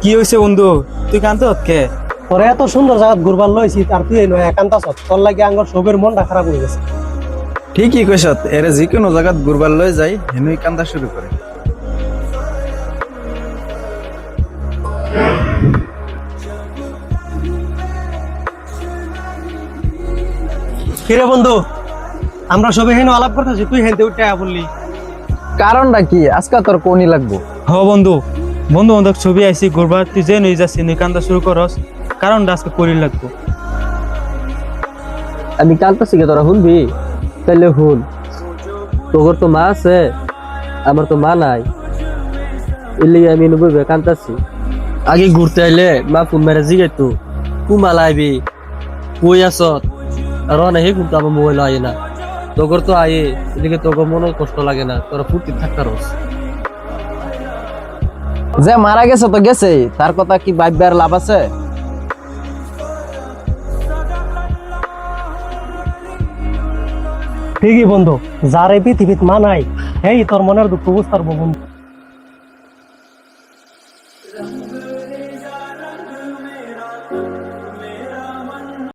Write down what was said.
কি হয়েছে বন্ধু? তুই কান্ত কে? তোরে এত সুন্দর জায়গা ঘুরবার লইছি আর তুই নয় একান্ত আছ, তোর লাগে আঙ্গর সবের মনটা খারাপ হয়ে গেছে। ঠিকই কইছত, এরে যে কোনো জায়গাত ঘুরবার লই যাই হেনুই কান্দা শুরু করে। কিরে বন্ধু, আমরা সবে হেন আলাপ করতেছি, তুই হেনতে উঠে বললি কারণটা কি? আজকে তোর কোনই লাগবো? হ বন্ধু, বন্ধু বান্ধব ছবি আইসি ঘুরবার, তুই যে নই যাচ্ছি নই কান্দা শুরু করস, কারণটা আজকে করি লাগবো। আমি কাঁদতেছি কে, তোরা শুনবি? তাইলে শুন, তোর তো মা আছে, আমার তো মা নাই, এর লিগে আমি নবুঝবে কাঁদতেছি। আগে ঘুরতে আইলে মা ফোন মেরে জিগাইতো কুমা লাইবি, কই আস, আর অনেক কিন্তু আমার মোবাইল আয় না। তোর তো আয়ে, এদিকে তোর মনে কষ্ট লাগে না, তোরা ফুর্তি থাকতারস। যে মারা গেছে তো গেছে, তার কথা কি ভাববার লাভ আছে? ঠিকই বন্ধু, যার এই পৃথিবীত মা নাই, এই তোর মনের দুঃখ বুঝতে পারবো বন্ধু।